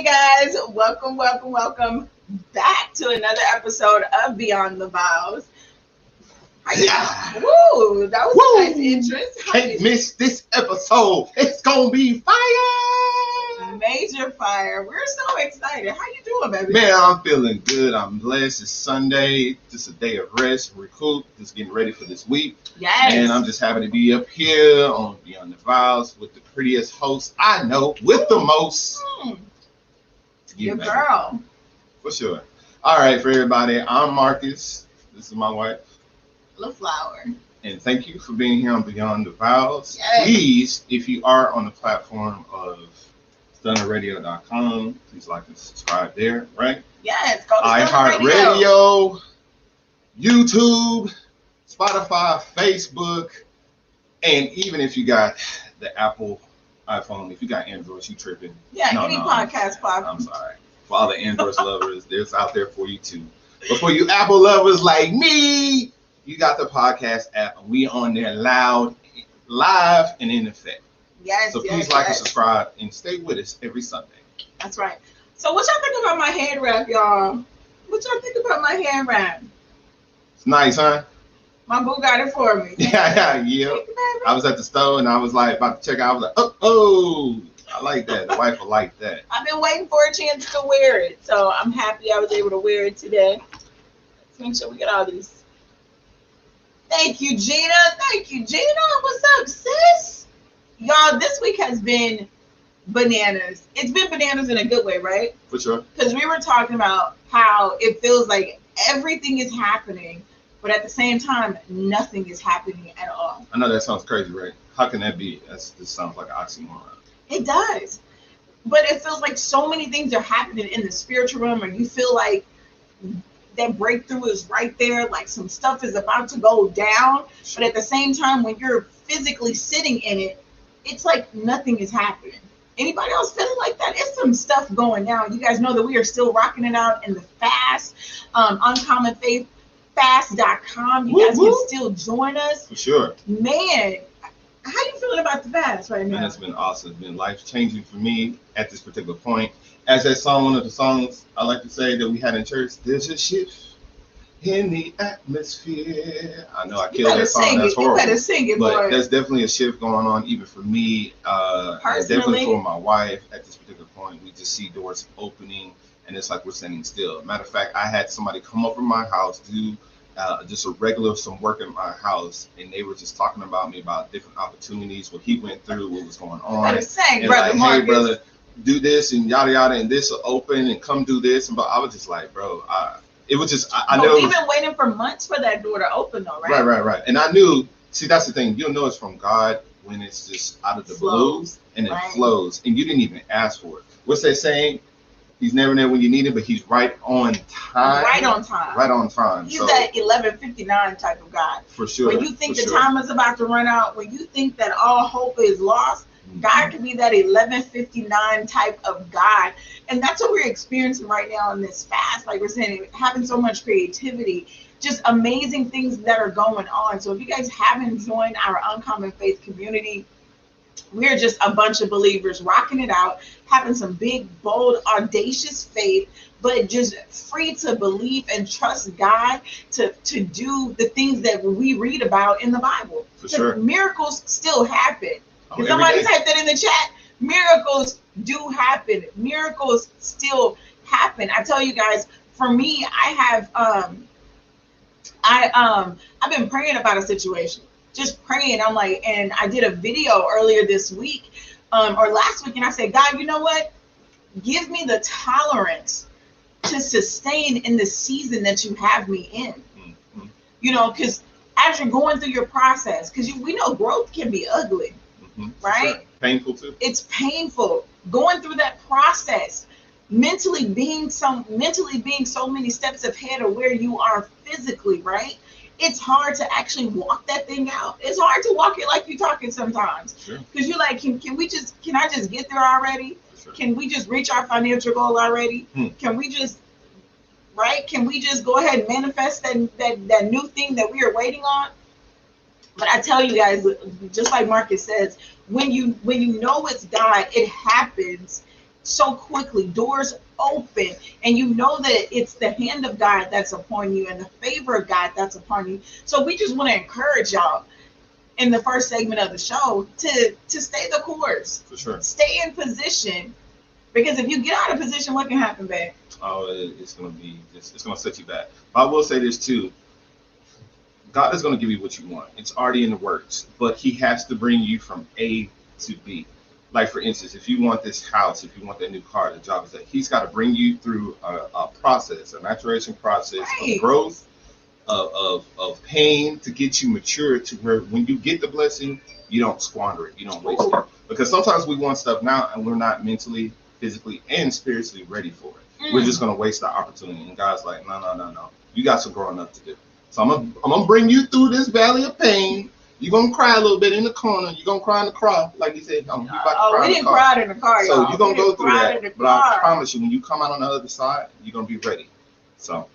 Hey guys, welcome back to another episode of Beyond the Vowz. Yeah. Woo, that was Woo. a nice entrance. Can't miss this episode. It's gonna be fire. Major fire. We're so excited. How you doing, baby? Man, I'm feeling good. I'm blessed. It's Sunday. Just a day of rest, recoup, just getting ready for this week. Yes. And I'm just happy to be up here on Beyond the Vowz with the prettiest host I know, with the most. Your baby. girl. For sure. All right, for everybody, I'm Marcus. This is my wife. LaFlower. And thank you for being here on Beyond the Vowz. Yes. Please, if you are on the platform of stunnerradio.com, please like and subscribe there, right? Yes, go to Stunner Radio. iHeartRadio, YouTube, Spotify, Facebook, and even if you got the Apple iPhone, if you got Android, you tripping. Yeah, any podcast platform. I'm sorry. For all the Android lovers, there's out there for you too. But for you Apple lovers like me, you got the podcast app, and we on there live and in effect. Yes, So please like and subscribe and stay with us every Sunday. That's right. So what y'all think about my hand wrap, y'all? What y'all think about my hand wrap? It's nice, huh? My boo got it for me. Yeah. Thank you, baby. I was at the store and I was like about to check out. I was like, oh, I like that. The wife will like that. I've been waiting for a chance to wear it, so I'm happy I was able to wear it today. Let's make sure we get all these. Thank you, Gina. What's up, sis? Y'all, this week has been bananas. It's been bananas in a good way, right? For sure. Because we were talking about how it feels like everything is happening, but at the same time, nothing is happening at all. I know that sounds crazy, right? How can that be? This sounds like an oxymoron. It does. But it feels like so many things are happening in the spiritual realm, and you feel like that breakthrough is right there, like some stuff is about to go down. But at the same time, when you're physically sitting in it, it's like nothing is happening. Anybody else feeling like that? It's some stuff going down. You guys know that we are still rocking it out in the fast, Uncommon Faith, fast.com. You guys can still join us. For sure. Man, how you feeling about the fast right now? Man, it's been awesome. It's been life-changing for me at this particular point. As that song, one of the songs I like to say that we had in church, there's a shift in the atmosphere. I know I killed that song. That's horrible. You better sing it, but boy. there's definitely a shift going on, even for me. And definitely for my wife at this particular point. We just see doors opening, and it's like we're standing still. Matter of fact, I had somebody come over my house, do just some work in my house, and they were just talking about me about different opportunities, what he went through, what was going on. You better sing, and brother like, Marcus. hey, brother, do this and yada yada, and this will open and come do this. And but I was just like, bro, it was just I know we've been waiting for months for that door to open, though, right? Right. And I knew. See, that's the thing. You'll know it's from God when it's just out of the blue and it flows, and you didn't even ask for it. What's that saying? He's never there when you need it, but he's right on time. Right on time. He's that 11:59 type of God. For sure. When you think the time is about to run out, when you think that all hope is lost, God can be that 11:59 type of God. And that's what we're experiencing right now in this fast. Like we're saying, having so much creativity, just amazing things that are going on. So if you guys haven't joined our Uncommon Faith community, we're just a bunch of believers rocking it out, having some big, bold, audacious faith, but just free to believe and trust God to do the things that we read about in the Bible. For sure. Miracles still happen. Can somebody type that in the chat? Miracles do happen. Miracles still happen. I tell you guys, for me, I've been praying about a situation. Just praying. I'm like, and I did a video earlier this week, or last week, and I said, God, you know what? Give me the tolerance to sustain in the season that you have me in. Mm-hmm. You know, because as you're going through your process, because we know growth can be ugly, right? Sure. Painful too. It's painful going through that process. Mentally being so many steps ahead of where you are physically, right? It's hard to actually walk that thing out. It's hard to walk it like you're talking sometimes. Because you're like, can I just get there already? Sure. Can we just reach our financial goal already? Can we just go ahead and manifest that new thing that we are waiting on? But I tell you guys, just like Marcus says, when you know it's God, it happens. so quickly. Doors open, and you know that it's the hand of God that's upon you and the favor of God that's upon you. So we just want to encourage y'all in the first segment of the show to stay the course. For sure. Stay in position, because if you get out of position, what can happen, babe? Oh, it's gonna be just, it's gonna set you back. But I will say this too. God is gonna give you what you want. It's already in the works, but He has to bring you from A to B. Like for instance, if you want this house, if you want that new car, the job is that He's got to bring you through a process, a maturation process Right. of growth, of pain to get you mature to where when you get the blessing, you don't squander it, you don't waste it. Because sometimes we want stuff now and we're not mentally, physically, and spiritually ready for it. We're just gonna waste the opportunity. And God's like, no. You got some growing up to do. So I'm gonna bring you through this valley of pain. You're gonna cry a little bit in the corner. You're gonna cry in the car, like you said. You about to cry we didn't cry in the car, so y'all. you're gonna go through that. But I car. promise you, when you come out on the other side, you're gonna be ready. So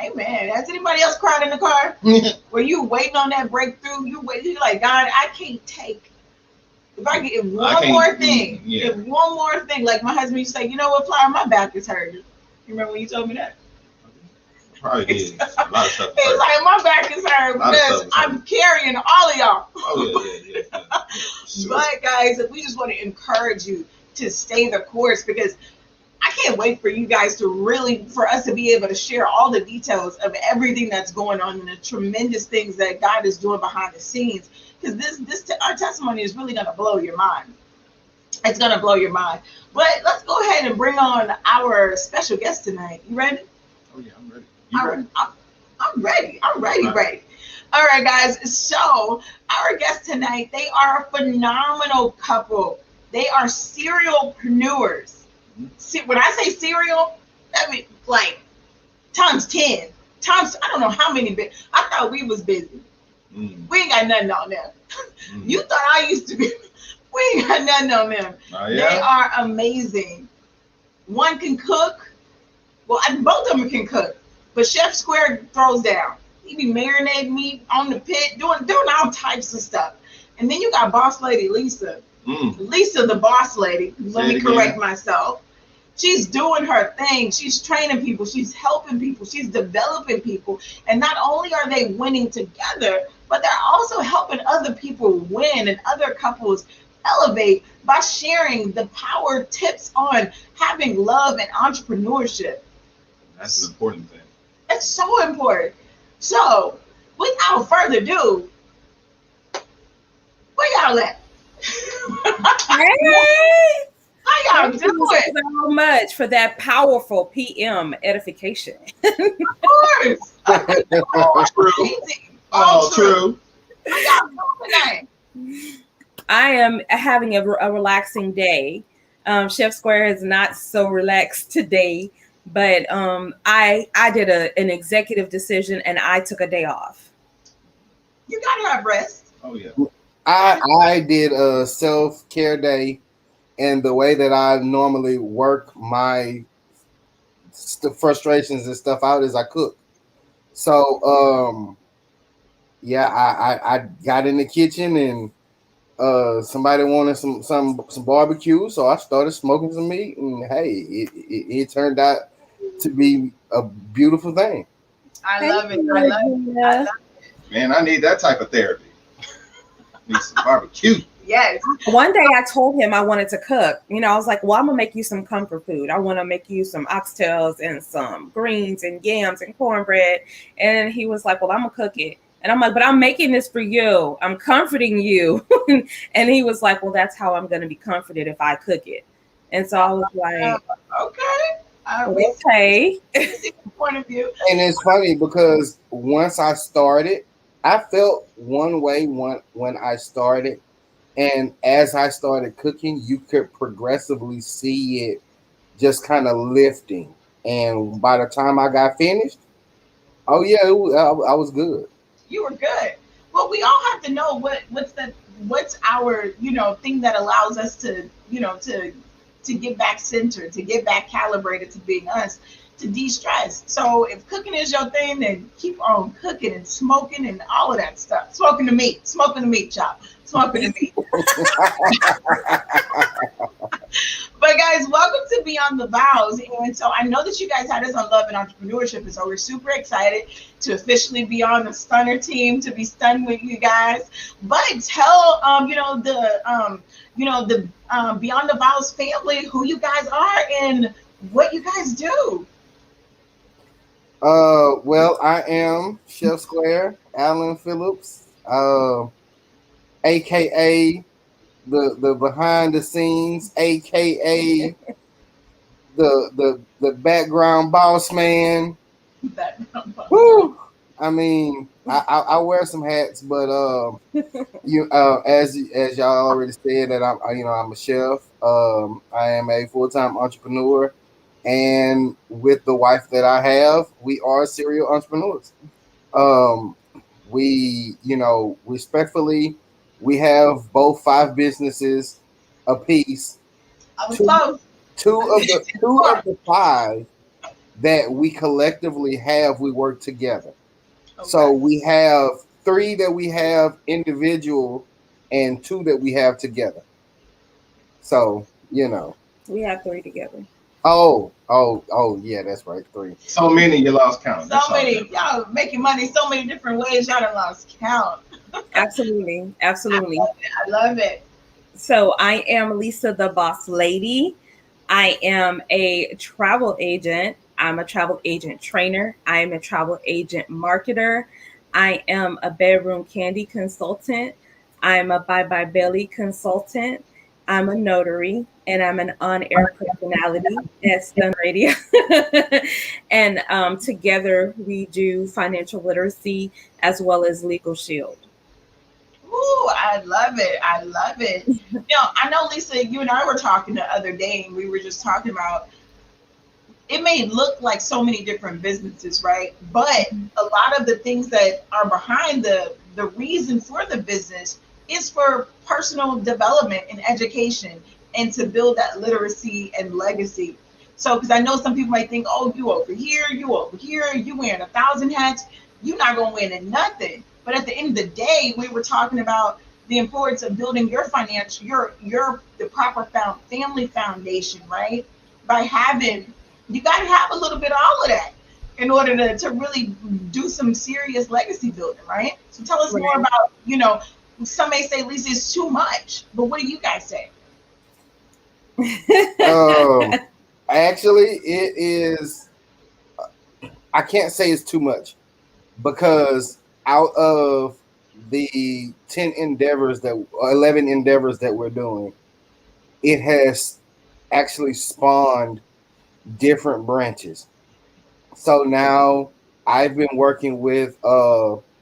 Amen. Has anybody else cried in the car? Were you waiting on that breakthrough? You're like, God, I can't take. If I get one more thing, if one more thing, like my husband used to say, you know what, Flower, my back is hurting. You remember when you told me that? Probably did. A lot of stuff. He's like, my back is hurting because I'm carrying all of y'all. Oh, yeah. Sure. But guys, we just want to encourage you to stay the course, because I can't wait for you guys for us to be able to share all the details of everything that's going on and the tremendous things that God is doing behind the scenes. Because our testimony is really going to blow your mind. It's going to blow your mind. But let's go ahead and bring on our special guest tonight. You ready? Oh yeah, I'm ready. I'm ready. I'm ready. All right, guys. So our guest tonight, they are a phenomenal couple. They are serialpreneurs. See, when I say serial, that means like times 10. I don't know how many bits. I thought we was busy. We ain't got nothing on them. You thought I used to be. We ain't got nothing on them. Yeah. They are amazing. One can cook. Well, both of them can cook. But Chef Square throws down. He be marinating meat on the pit, doing all types of stuff. And then you got boss lady Lisa. Lisa, the boss lady. Let me correct myself. She's doing her thing. She's training people. She's helping people. She's developing people. And not only are they winning together, but they're also helping other people win and other couples elevate by sharing the power tips on having love and entrepreneurship. That's an important thing. It's so important. So, without further ado, where y'all at? Hey! How y'all doing? Thank you so much for that powerful PM edification. Of course. All true. How y'all doing tonight? I am having a relaxing day. Chef Square is not so relaxed today, but I did an executive decision and I took a day off. You gotta have rest. Oh yeah. I did a self-care day, and the way that I normally work my frustrations and stuff out is I cook. So I got in the kitchen and somebody wanted some barbecue, so I started smoking some meat, and hey, it turned out to be a beautiful thing. I love it. I love it. Man, I need that type of therapy. Need some barbecue. Yes. One day I told him I wanted to cook. You know, I was like, well, I'm going to make you some comfort food. I want to make you some oxtails and some greens and yams and cornbread. And he was like, well, I'm going to cook it. And I'm like, but I'm making this for you. I'm comforting you. And he was like, well, that's how I'm going to be comforted if I cook it. And so I was like, okay. Point of view. And it's funny because once I started, I felt one way when I started. And as I started cooking, you could progressively see it just kind of lifting. And by the time I got finished, oh yeah, I was good. You were good. Well, we all have to know what's our thing that allows us to to get back centered, to get back calibrated to being us, to de-stress. So if cooking is your thing, then keep on cooking and smoking and all of that stuff. Smoking the meat, chop. Smoking the meat. But guys, welcome Beyond the Vows. And so I know that you guys had us on Love and Entrepreneurship, and so we're super excited to officially be on the Stunner team, to be stunned with you guys. But tell the Beyond the Vows family who you guys are and what you guys do. Well, I am Chef Square, Alan Phillips, aka the behind the scenes, aka the background boss man. Woo! I mean, I wear some hats, but as y'all already said that I'm a chef. I am a full-time entrepreneur, and with the wife that I have, we are serial entrepreneurs. We respectfully, we have both 5 businesses apiece. Two of the 5 that we collectively have, we work together. Okay. So we have 3 that we have individual and 2 that we have together. So, we have 3 together. Oh, yeah, that's right. 3. So many you lost count. So many. Y'all making money so many different ways. Y'all done lost count. Absolutely. I love it. So I am Lisa, the Boss Lady. I am a travel agent. I'm a travel agent trainer. I am a travel agent marketer. I am a bedroom candy consultant. I'm a Bye Bye Belly consultant. I'm a notary, and I'm an on-air personality at Stun Radio. And together we do financial literacy as well as Legal Shield. Ooh, I love it. I know, Lisa, you and I were talking the other day, and we were just talking about, it may look like so many different businesses, right? But a lot of the things that are behind the reason for the business is for personal development and education, and to build that literacy and legacy. So, because I know some people might think, oh, you over here, you wearing 1,000 hats, you're not going to win in nothing. But at the end of the day, we were talking about the importance of building your financial, the proper family foundation, right? You got to have a little bit of all of that in order to really do some serious legacy building, right? So tell us more about, some may say, Lisa, it's too much, but what do you guys say? Actually, it is. I can't say it's too much, because out of the 11 endeavors that we're doing, it has actually spawned different branches. So now I've been working with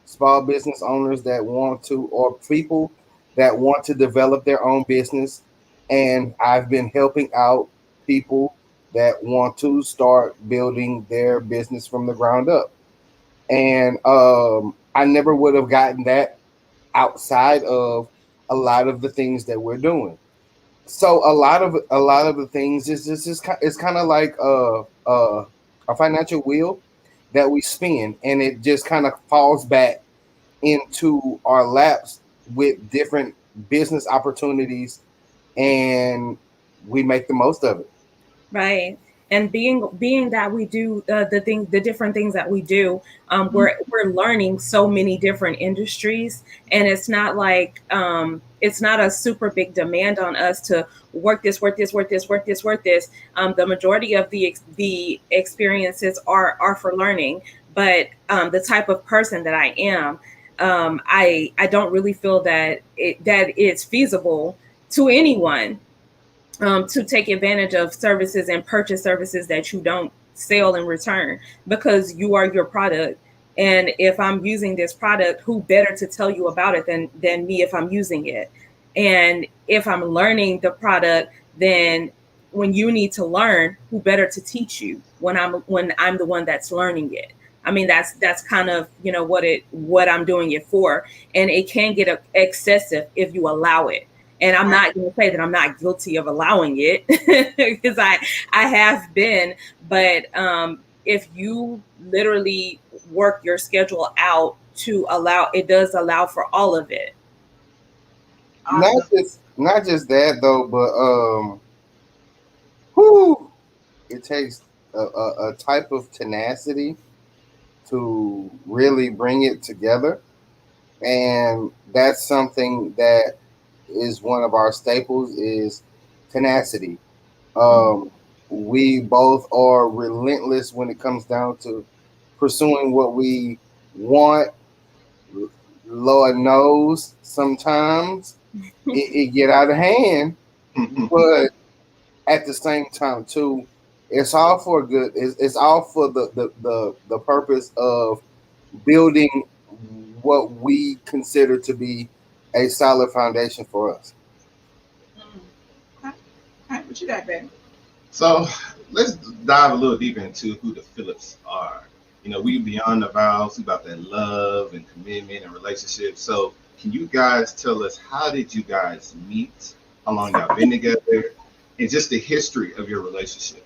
small business owners that want to, or people that want to develop their own business, and I've been helping out people that want to start building their business from the ground up. And I never would have gotten that outside of a lot of the things that we're doing. So a lot of the things is just it's kind of like a financial wheel that we spin, and it just kind of falls back into our laps with different business opportunities, and we make the most of it. Right. And being that we do the different things that we do, we're learning so many different industries, and it's not like it's not a super big demand on us to work this. The majority of the experiences are for learning, but the type of person that I am, I don't really feel that it's feasible to anyone to take advantage of services and purchase services that you don't sell in return, because you are your product. And if I'm using this product, who better to tell you about it than me if I'm using it? And if I'm learning the product, then when you need to learn, who better to teach you when I'm the one that's learning it? I mean, that's kind of, what I'm doing it for. And it can get excessive if you allow it. And I'm not going to say that I'm not guilty of allowing it, because I have been. But if you literally work your schedule out to allow, it does allow for all of it. Not just that though, but a type of tenacity to really bring it together, and that's something that is one of our staples is tenacity. Um, we both are relentless when it comes down to pursuing what we want. Lord knows sometimes it get out of hand, but at the same time too, it's all for good. It's all for the purpose of building what we consider to be a solid foundation for us. Okay. All right, what you got, babe? So let's dive a little deeper into who the Phillips are. You know, we beyond the vows, we about that love and commitment and relationship. So can you guys tell us, how did you guys meet? How long y'all been together? And just the history of your relationship.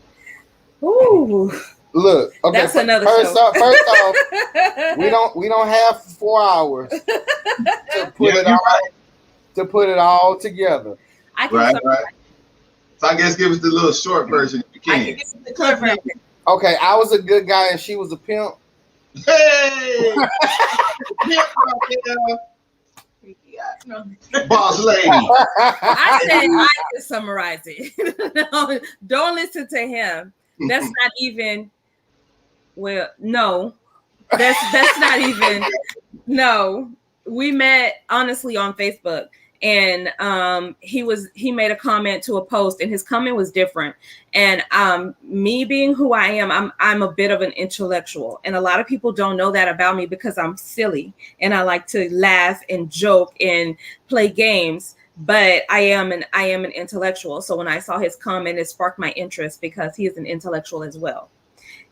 Ooh, Look, okay. that's another first show. off, we don't have 4 hours to put it all together. I can Right. So I guess give us the little short version if you I can. can give you the clip version. Okay, I was a good guy and she was a pimp. Hey! Yeah, no. Boss lady. I said I can summarize it. Don't listen to him. That's not even. Well, no, that's not even. No, we met honestly on Facebook, and he made a comment to a post, and his comment was different. And me being who I am, I'm a bit of an intellectual, and a lot of people don't know that about me because I'm silly and I like to laugh and joke and play games. But I am an intellectual. So when I saw his comment, it sparked my interest because he is an intellectual as well.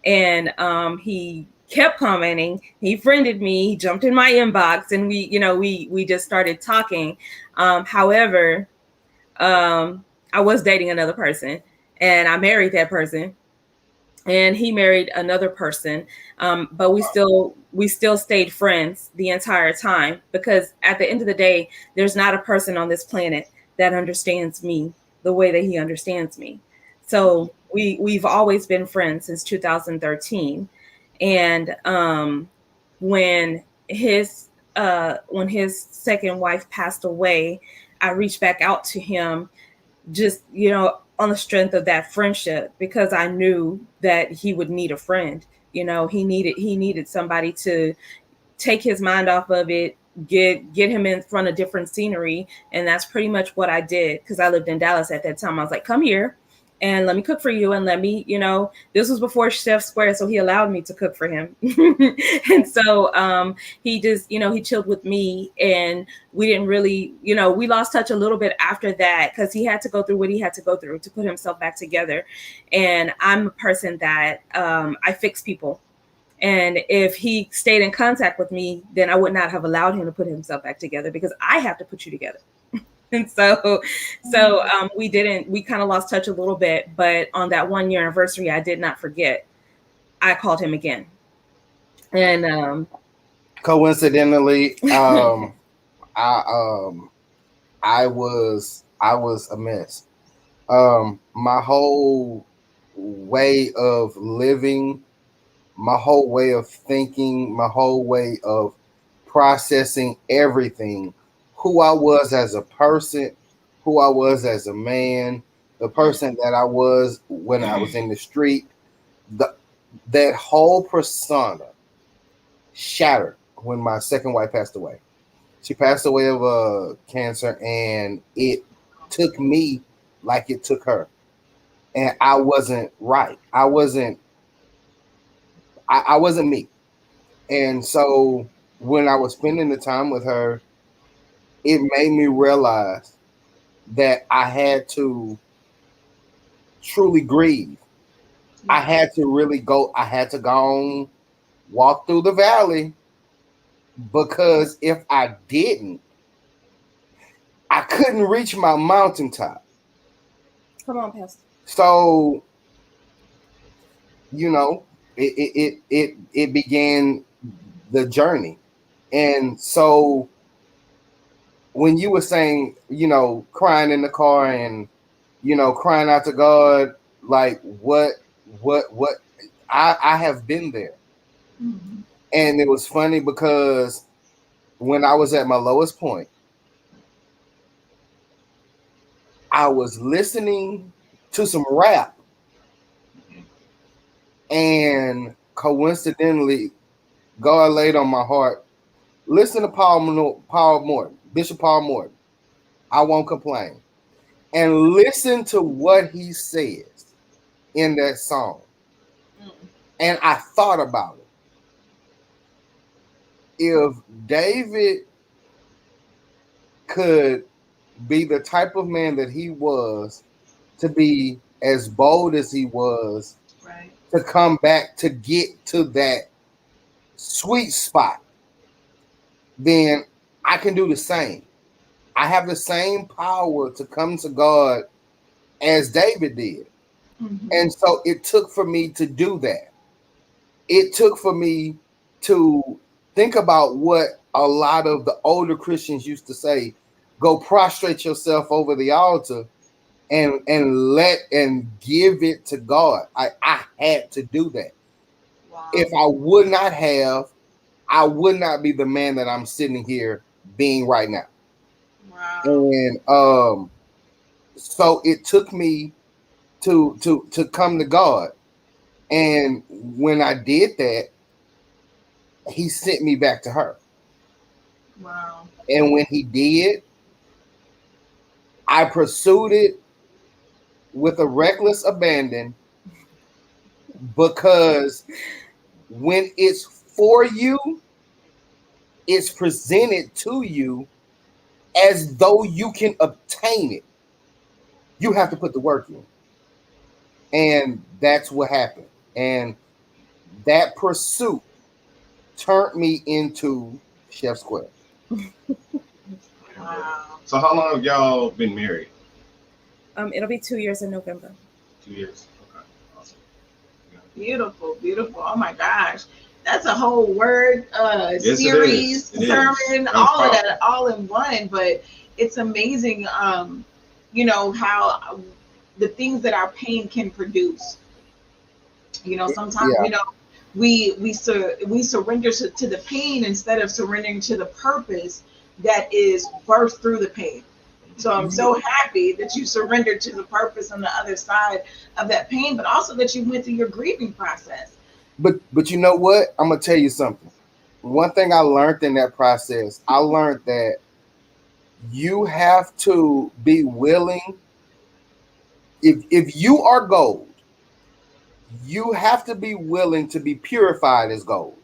And he kept commenting. He friended me. He jumped in my inbox, and we just started talking. However, I was dating another person, and I married that person, and he married another person. But we still stayed friends the entire time, because at the end of the day, there's not a person on this planet that understands me the way that he understands me. So we've always been friends since 2013. And when his second wife passed away, I reached back out to him, just on the strength of that friendship, because I knew that he would need a friend. He needed somebody to take his mind off of it, get him in front of different scenery. And that's pretty much what I did, because I lived in Dallas at that time. I was like, come here and let me cook for you, and let me, this was before Chef Square, so he allowed me to cook for him. And so he just, he chilled with me, and we didn't really, we lost touch a little bit after that, because he had to go through what he had to go through to put himself back together. And I'm a person that I fix people. And if he stayed in contact with me, then I would not have allowed him to put himself back together, because I have to put you together. And so we kind of lost touch a little bit, but on that 1 year anniversary, I did not forget. I called him again. And coincidentally, I was a mess. My whole way of living, my whole way of thinking, my whole way of processing everything, who I was as a person, who I was as a man, the person that I was when I was in the street, that whole persona shattered when my second wife passed away. She passed away of cancer, and it took me like it took her. And I wasn't right. I wasn't me. And so when I was spending the time with her, it made me realize that I had to truly grieve. I had to really go. I had to go on, walk through the valley, because if I didn't, I couldn't reach my mountaintop. Come on, Pastor. So, it began the journey. And so when you were saying, crying in the car and, crying out to God, like what what I have been there. Mhm. And it was funny because when I was at my lowest point, I was listening to some rap, and coincidentally, God laid on my heart, listen to Paul Morton, Bishop Paul Morton. I won't complain. And listen to what he says in that song. Mm. And I thought about it. If David could be the type of man that he was, to be as bold as he was, Right. to come back to get to that sweet spot, then I can do the same. I have the same power to come to God as David did. Mhm. And so it took for me to do that. It took for me to think about what a lot of the older Christians used to say, go prostrate yourself over the altar and give it to God. I had to do that. Wow. If I would not have, I would not be the man that I'm sitting here being right now. Wow. And so it took me to come to God. And when I did that, he sent me back to her. Wow. And when he did, I pursued it with a reckless abandon, because when it's for you, it's presented to you as though you can obtain it. You have to put the work in. And that's what happened. And that pursuit turned me into Chef Square. Wow. So how long have y'all been married? It'll be 2 years in November. 2 years. Okay. Awesome. Yeah. Beautiful, beautiful. Oh my gosh. That's a whole word Yes, it series, is. It is. sermon, That was all of that, powerful. all in one. But it's amazing, how the things that our pain can produce. Sometimes, Yeah. we surrender to the pain instead of surrendering to the purpose that is birthed through the pain. So I'm so happy that you surrendered to the purpose on the other side of that pain, but also that you went through your grieving process. But you know what? I'm gonna tell you something. One thing I learned in that process, I learned that you have to be willing. If you are gold, you have to be willing to be purified as gold.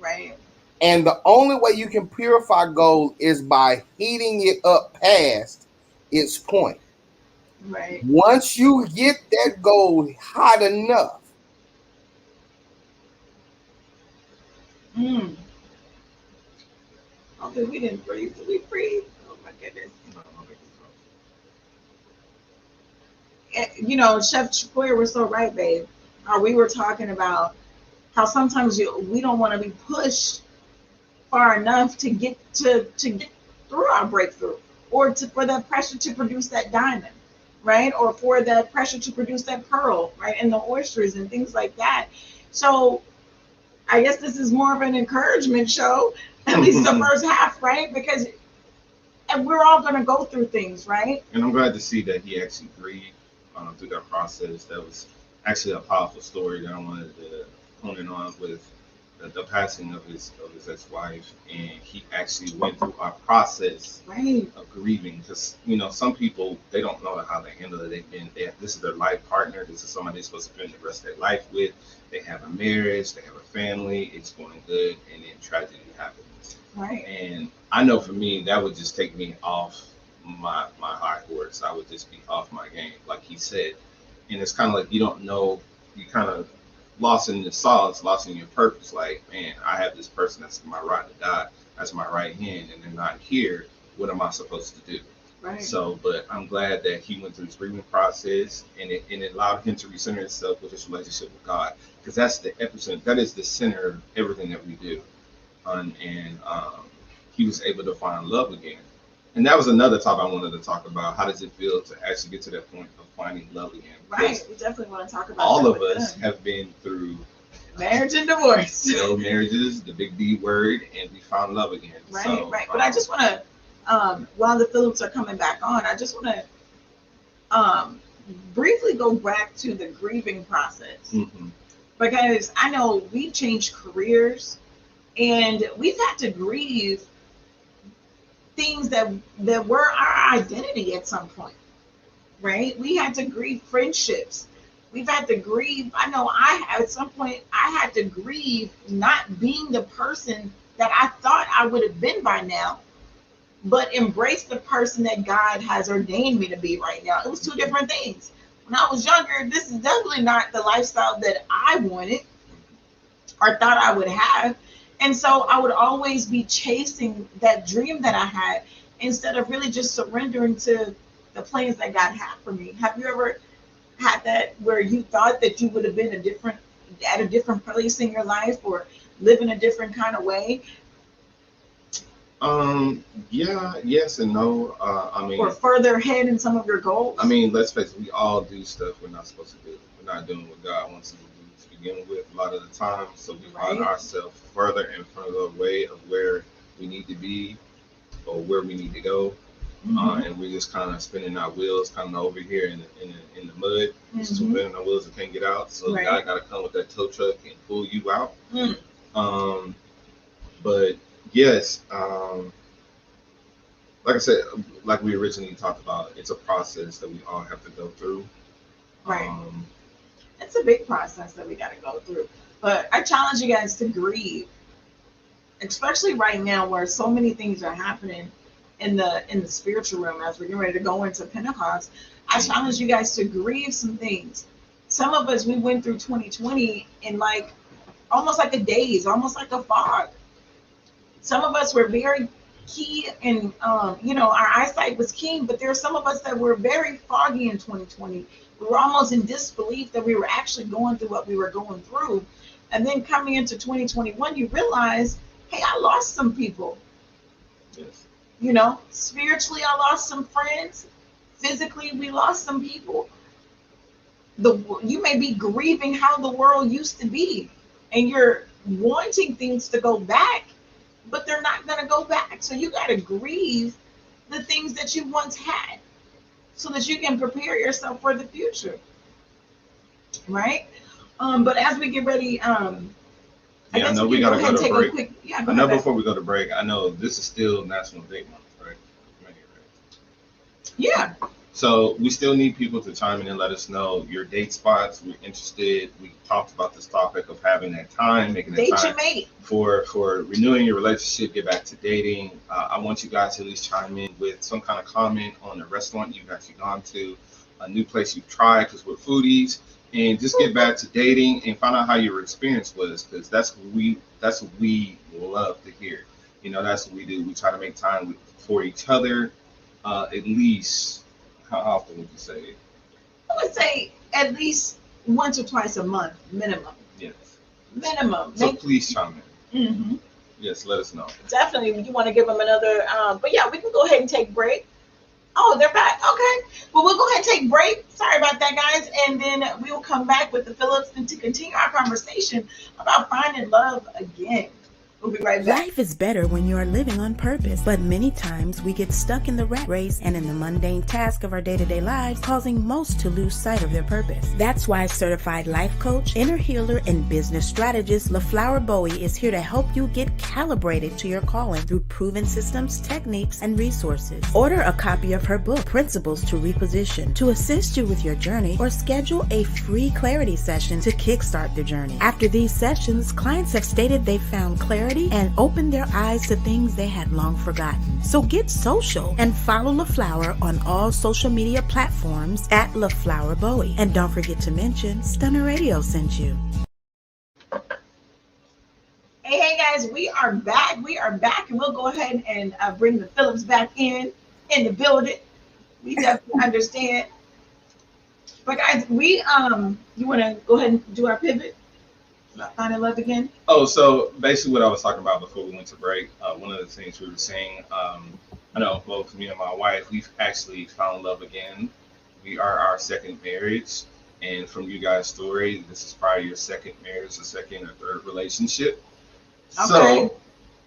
Right. And the only way you can purify gold is by heating it up past its point. Right. Once you get that gold hot enough, Mm. Okay, we didn't breathe. Did we breathe? Oh my goodness. Chef Chicoya was so right, babe. We were talking about how sometimes we don't want to be pushed far enough to get through our breakthrough, or for that pressure to produce that diamond, right? Or for that pressure to produce that pearl, right? And the oysters and things like that. So I guess this is more of an encouragement show, at least the first half, right? Because we're all going to go through things, right? And I'm glad to see that he actually grieved through that process. That was actually a powerful story that I wanted to hone in on with the passing of his ex-wife, and he actually went through a process Right. of grieving, because some people, they don't know how to handle it. This is their life partner. This is somebody they're supposed to spend the rest of their life with. They have a marriage, they have a family, it's going good, and then tragedy happens. Right. And I know for me, that would just take me off my high horse. I would just be off my game, like he said. And it's kind of like you don't know, you kind of lost in the sauce, lost in your purpose. Like, man, I have this person that's my right to die, that's my right hand, and they're not here. What am I supposed to do? Right. So, but I'm glad that he went through his grieving process, and it allowed him to recenter himself with his relationship with God, because that's the epicenter, that is the center of everything that we do. And he was able to find love again, And that was another topic I wanted to talk about. How does it feel to actually get to that point of finding love again? Right. We definitely want to talk about all of us have been through marriage and divorce. Failed marriages, the big D word, and we found love again. Right, so, right. But I just want to, while the Phillips are coming back on, I just want to briefly go back to the grieving process. Mm-hmm. Because I know we've changed careers and we've had to grieve things that were our identity at some point, right? We had to grieve friendships. We've had to grieve. I know at some point I had to grieve not being the person that I thought I would have been by now, but embrace the person that God has ordained me to be right now. It was two different things. When I was younger, this is definitely not the lifestyle that I wanted or thought I would have. And so I would always be chasing that dream that I had instead of really just surrendering to the plans that God had for me. Have you ever had that where you thought that you would have been at a different place in your life or live in a different kind of way? Yeah, yes and no. I mean, or further ahead in some of your goals. I mean, let's face it, we all do stuff we're not supposed to do. We're not doing what God wants us to do to begin with a lot of the time. So we find ourselves further and further away of where we need to be or where we need to go. Mm-hmm. And we're just kind of spinning our wheels kind of over here in the mud, mm-hmm. spinning our wheels and can't get out. So God got to come with that tow truck and pull you out. Mm. But yes, like I said, like we originally talked about, it's a process that we all have to go through. Right. It's a big process that we got to go through. But I challenge you guys to grieve, especially right now where so many things are happening in the spiritual realm as we're getting ready to go into Pentecost. I challenge you guys to grieve some things. Some of us, we went through 2020 in like almost like a daze, almost like a fog. Some of us were very key and our eyesight was keen, but there are some of us that were very foggy in 2020. We were almost in disbelief that we were actually going through what we were going through. And then coming into 2021, you realize, hey, I lost some people. Yes. Spiritually, I lost some friends. Physically, we lost some people. You may be grieving how the world used to be, and you're wanting things to go back, but they're not going to go back. So you got to grieve the things that you once had so that you can prepare yourself for the future. Right? But as we get ready, I know we gotta go to break. I know before we go to break, I know this is still National Date Month, right? Yeah. So we still need people to chime in and let us know your date spots. We're interested. We talked about this topic of having that time, making that time for renewing your relationship, get back to dating. I want you guys to at least chime in with some kind of comment on a restaurant you've actually gone to, a new place you've tried, because we're foodies. And just get back to dating and find out how your experience was, because that's what we love to hear. That's what we do. We try to make time for each other. At least, how often would you say? I would say at least once or twice a month, minimum. Yes. Minimum. So please chime in. Mm-hmm. Yes, let us know. Definitely, you want to give them another. But yeah, we can go ahead and take a break. Oh, they're back. Okay. Well, we'll go ahead and take a break. Sorry about that, guys. And then we will come back with the Phillips and to continue our conversation about finding love again. We'll be right back. Life is better when you are living on purpose, but many times we get stuck in the rat race and in the mundane task of our day-to-day lives, causing most to lose sight of their purpose. That's why certified life coach, inner healer, and business strategist LaFlower Bowie is here to help you get calibrated to your calling through proven systems, techniques, and resources. Order a copy of her book, Principles to Reposition, to assist you with your journey, or schedule a free clarity session to kickstart the journey. After these sessions, clients have stated they found clarity and open their eyes to things they had long forgotten. So get social and follow LaFlower on all social media platforms at LaFlower Bowie. And don't forget to mention Stunner Radio sent you. Hey guys, we are back. And we'll go ahead and bring the Phillips back in the building. We definitely understand. But guys, you want to go ahead and do our pivot? Finding love again? Oh, so basically what I was talking about before we went to break, one of the things we were saying, I know both me and my wife, we've actually found love again. We are our second marriage. And from you guys' story, this is probably your second marriage, or second or third relationship. Okay. So,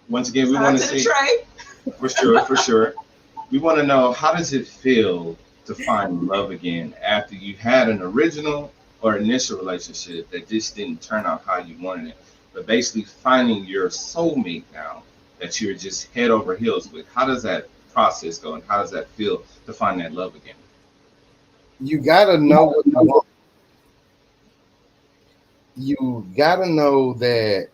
once again, we Shout want out to to the say, tray. for sure, we want to know, how does it feel to find love again after you had an original or initial relationship that just didn't turn out how you wanted it, but basically finding your soulmate now that you're just head over heels with? How does that process go, and how does that feel to find that love again? You gotta know what you want. You gotta know that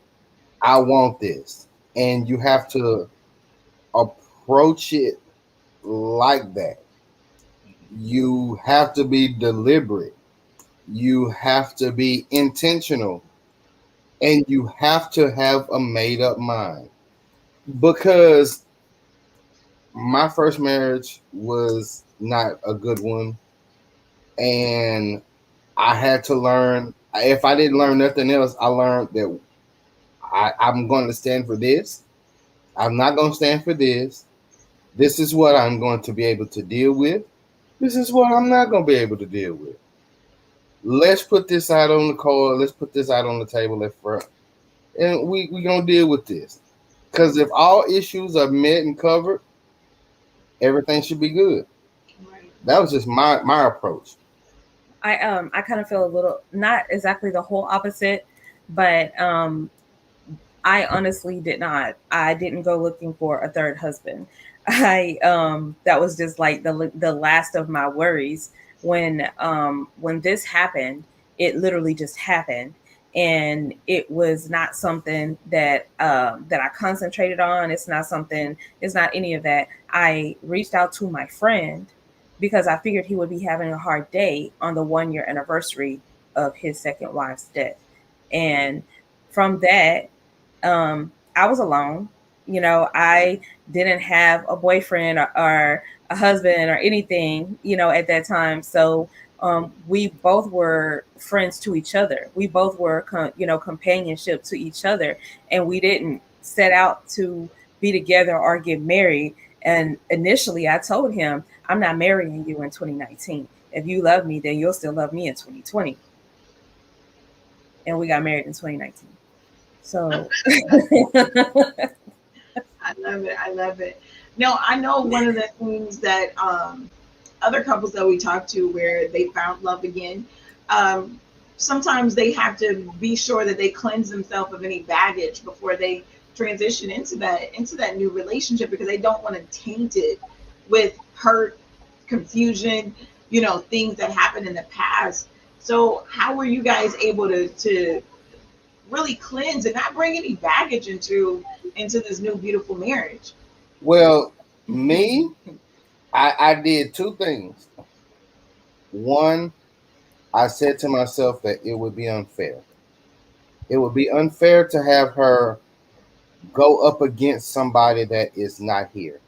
I want this, and you have to approach it like that. You have to be deliberate. You have to be intentional, and you have to have a made up mind. Because my first marriage was not a good one, and I had to learn. If I didn't learn nothing else, I learned that I'm going to stand for this. I'm not going to stand for this. This is what I'm going to be able to deal with. This is what I'm not going to be able to deal with. Let's put this out on the card. Let's put this out on the table at front. And we're going to deal with this. Because if all issues are met and covered, everything should be good. Right. That was just my approach. I kind of feel a little, not exactly the whole opposite, but I honestly did not. I didn't go looking for a third husband. I that was just like the last of my worries when this happened. It literally just happened, and it was not something that I concentrated on. It's not something. It's not any of that. I reached out to my friend because I figured he would be having a hard day on the 1 year anniversary of his second wife's death, and from that I was alone. You know, I didn't have a boyfriend or a husband or anything, you know, at that time. So we both were friends to each other. We both were, companionship to each other. And we didn't set out to be together or get married. And initially, I told him, I'm not marrying you in 2019. If you love me, then you'll still love me in 2020. And we got married in 2019. So I love it. I love it. No, I know one of the things that other couples that we talk to where they found love again, sometimes they have to be sure that they cleanse themselves of any baggage before they transition into that new relationship, because they don't want to taint it with hurt, confusion, things that happened in the past. So how were you guys able to really cleanse and not bring any baggage into this new beautiful marriage? Well, me, I did two things. One, I said to myself that it would be unfair. It would be unfair to have her go up against somebody that is not here.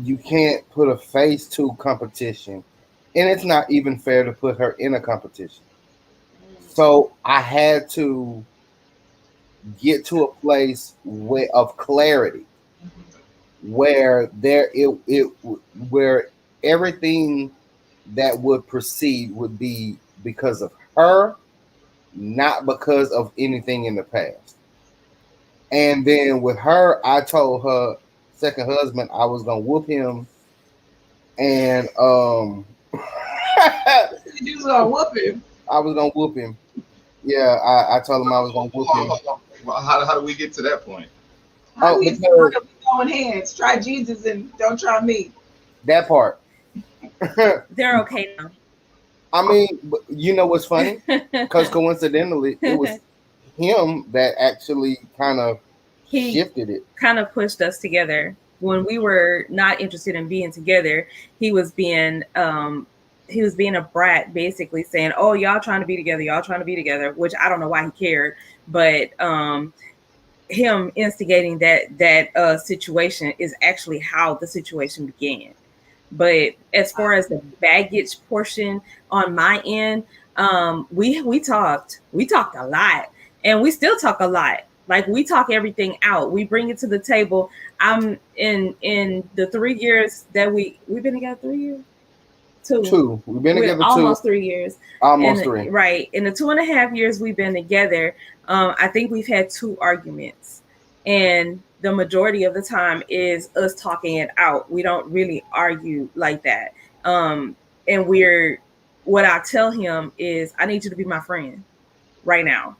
You can't put a face to competition, and it's not even fair to put her in a competition. So I had to get to a place of clarity where where everything that would proceed would be because of her, not because of anything in the past. And then with her, I told her second husband I was gonna whoop him, and You was gonna whoop him. I was gonna whoop him. Yeah, I told him I was gonna whoop him. Well, how do we get to that point? How we throwing hands? Try Jesus and don't try me. That part. they're okay now. I mean, you know what's funny? Because coincidentally, it was him that actually kind of shifted it. Kind of pushed us together when we were not interested in being together. He was being a brat, basically saying, "Oh, y'all trying to be together," which I don't know why he cared, but him instigating that situation is actually how the situation began. But as far as the baggage portion on my end, we talked a lot, and we still talk a lot. Like we talk everything out. We bring it to the table. I'm in the 3 years that we've been together. 3 years. Two. Two. We've been We're together almost 3 years. almost And three. right. In the 2.5 years we've been together, I think we've had 2 arguments. And the majority of the time is us talking it out. We don't really argue like that. And what I tell him is I need you to be my friend right now.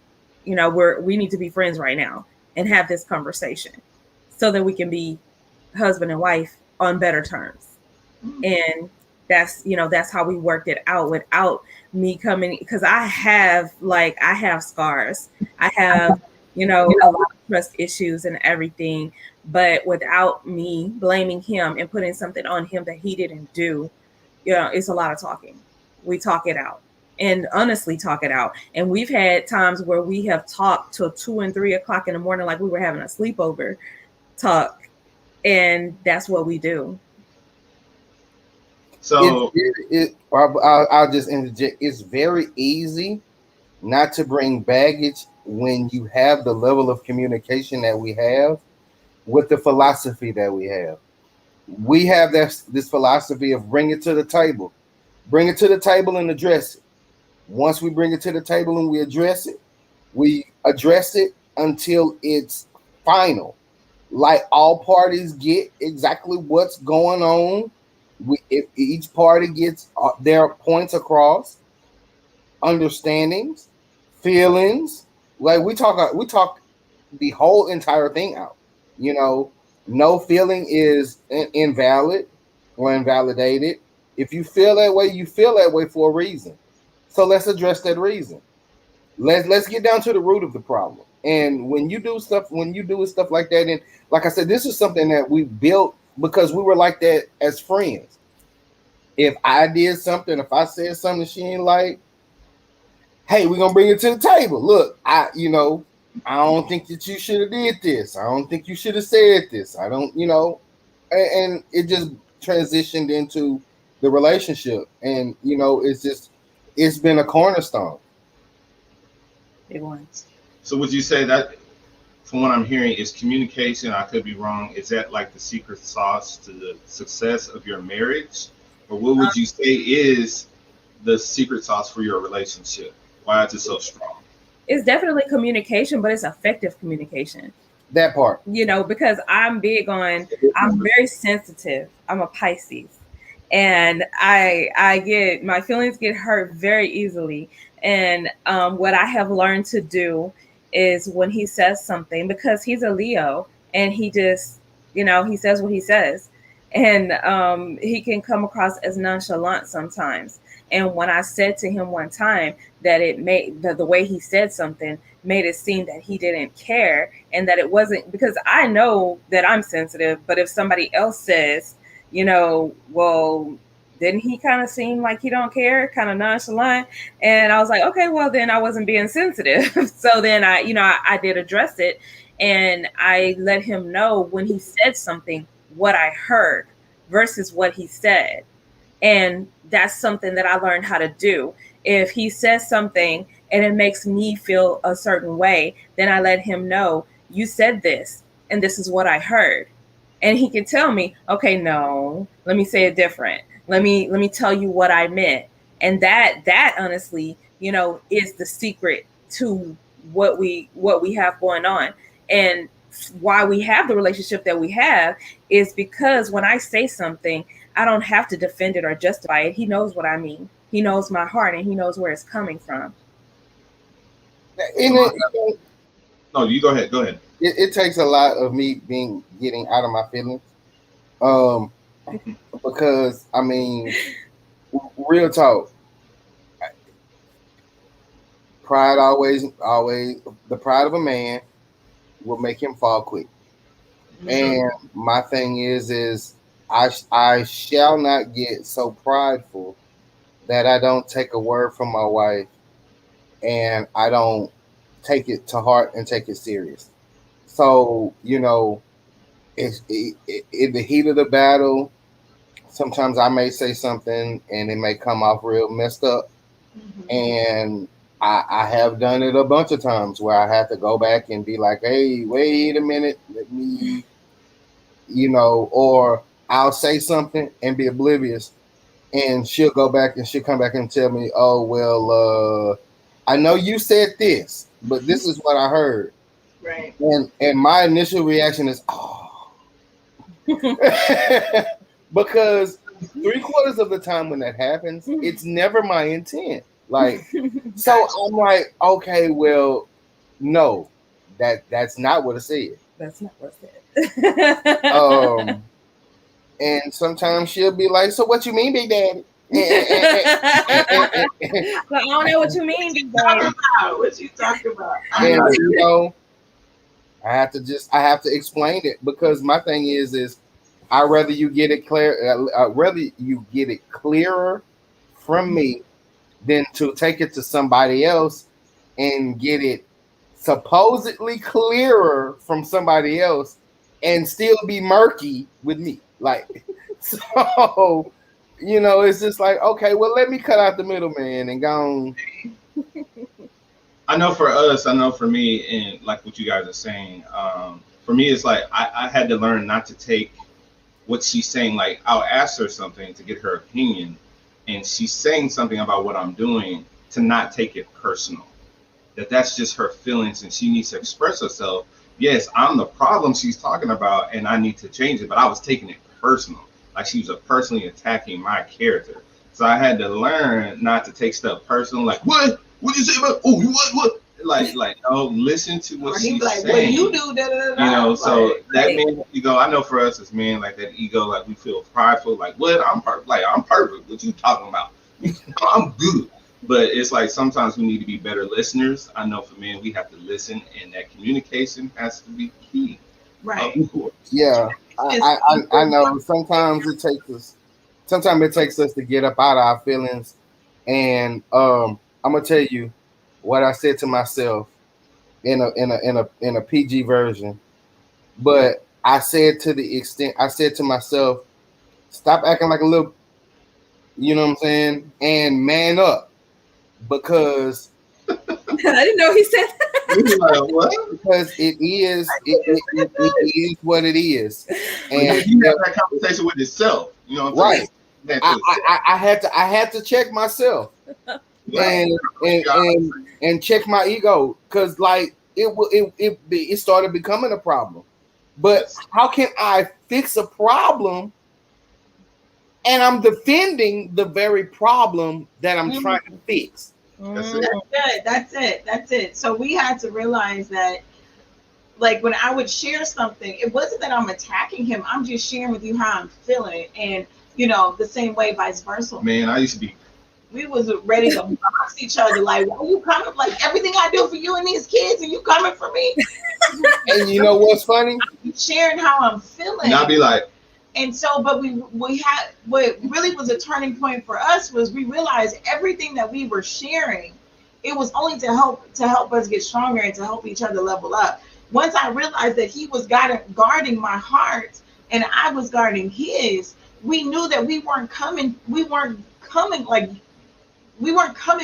We need to be friends right now and have this conversation so that we can be husband and wife on better terms. And that's how we worked it out without me coming, because I have scars. I have a lot of trust issues and everything, but without me blaming him and putting something on him that he didn't do, it's a lot of talking. We talk it out and honestly talk it out. And we've had times where we have talked till 2 and 3 o'clock in the morning, like we were having a sleepover talk. And that's what we do. So I'll just interject. It's very easy not to bring baggage when you have the level of communication that we have with the philosophy that we have. We have this philosophy of bring it to the table. Bring it to the table and address it. Once we bring it to the table and we address it until it's final. Like all parties get exactly what's going on. If each party gets their points across, understandings, feelings, like we talk the whole entire thing out. No feeling is invalid or invalidated. If you feel that way, you feel that way for a reason. So let's address that reason. Let's get down to the root of the problem. And when you do stuff like that, and like I said, this is something that we built because we were like that as friends. If I did something, if I said something she ain't like, hey, we're gonna bring it to the table. Look, I don't think that you should have did this. I don't think you should have said this. I don't, and it just transitioned into the relationship. And it's been a cornerstone. Big one. So would you say that, from what I'm hearing, is communication? I could be wrong. Is that like the secret sauce to the success of your marriage? Or what would you say is the secret sauce for your relationship? Why is it so strong? It's definitely communication, but it's effective communication. That part. Because I'm very sensitive. I'm a Pisces. And my feelings get hurt very easily. And what I have learned to do is when he says something, because he's a Leo and he just, he says what he says. And he can come across as nonchalant sometimes. And when I said to him one time that the way he said something made it seem that he didn't care, and that it wasn't, because I know that I'm sensitive, but if somebody else says, well, didn't he kind of seem like he don't care, kind of nonchalant? And I was like, okay, well then I wasn't being sensitive. So then I did address it, and I let him know when he said something what I heard versus what he said. And that's something that I learned how to do. If he says something and it makes me feel a certain way, then I let him know, you said this, and this is what I heard. And he can tell me, okay, no, let me say it different. Let me tell you what I meant. And that honestly, is the secret to what we have going on. And why we have the relationship that we have is because when I say something, I don't have to defend it or justify it. He knows what I mean. He knows my heart, and he knows where it's coming from. No, you go ahead. Go ahead. It takes a lot of me getting out of my feelings. Because real talk, pride always the pride of a man will make him fall quick. Mm-hmm. And my thing is I shall not get so prideful that I don't take a word from my wife and I don't take it to heart and take it serious. So, it's in the heat of the battle, sometimes I may say something and it may come off real messed up. Mm-hmm. And I have done it a bunch of times where I have to go back and be like, hey, wait a minute, let me, or I'll say something and be oblivious, and she'll go back and she'll come back and tell me, oh, well, I know you said this, but this is what I heard. Right. And my initial reaction is, oh. Because 3/4 of the time when that happens, it's never my intent. Like, so I'm like, okay, well, no, that's not what I said. That's not what I said. And sometimes she'll be like, so what you mean, Big Daddy? I don't know what you mean, Big Daddy. What you talking about? And I have to explain it, because my thing is I'd rather you get it clear. I'd rather you get it clearer from me than to take it to somebody else and get it supposedly clearer from somebody else and still be murky with me. Like, so, it's just like, okay, well, let me cut out the middleman and go on. I know for us, I know for me, and like what you guys are saying, for me, it's like I had to learn not to take what she's saying. Like, I'll ask her something to get her opinion, and she's saying something about what I'm doing, to not take it personal. That's just her feelings, and she needs to express herself. Yes, I'm the problem she's talking about, and I need to change it, but I was taking it personal. Like, she was personally attacking my character. So I had to learn not to take stuff personal. Like, what? What did you say about? Oh, you what? Like, no, listen to what she's like, saying. What you do, da, da, da, so that man ego. I know for us as men, like that ego, like we feel prideful. Like, what? I'm perfect. Like, I'm perfect. What you talking about? I'm good. But it's like sometimes we need to be better listeners. I know for men, we have to listen, and that communication has to be key. Right. Yeah, I know. Sometimes it takes us to get up out of our feelings, and I'm gonna tell you what I said to myself in a PG version, but I said to myself, stop acting like a little, you know what I'm saying, and man up, because I didn't know he said that. Like, what? Because it is what it is, and you have that conversation with yourself, you know what I'm saying? Right. I had to check myself. And check my ego, because like it started becoming a problem. But how can I fix a problem and I'm defending the very problem that I'm trying to fix? That's it. So we had to realize that, like, when I would share something, it wasn't that I'm attacking him. I'm just sharing with you how I'm feeling, and the same way, vice versa. Man, I used to be. We was ready to box each other. Like, why you coming? Like, everything I do for you and these kids, and you coming for me. And you know what's funny? Sharing how I'm feeling. And I'll be like. And so, but we had, what really was a turning point for us was we realized everything that we were sharing, it was only to help us get stronger and to help each other level up. Once I realized that he was guarding my heart and I was guarding his, we knew that we weren't coming